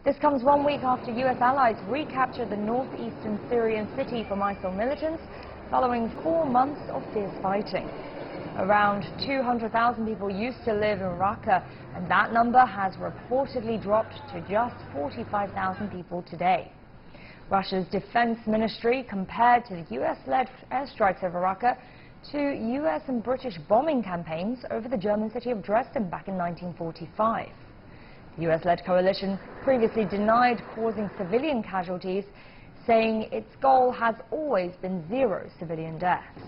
This comes 1 week after U.S. allies recaptured the northeastern Syrian city from ISIL militants following 4 months of fierce fighting. Around 200,000 people used to live in Raqqa, and that number has reportedly dropped to just 45,000 people today. Russia's defense ministry compared to the U.S.-led airstrikes over Raqqa to U.S. and British bombing campaigns over the German city of Dresden back in 1945. The U.S.-led coalition previously denied causing civilian casualties, saying its goal has always been 0 civilian deaths.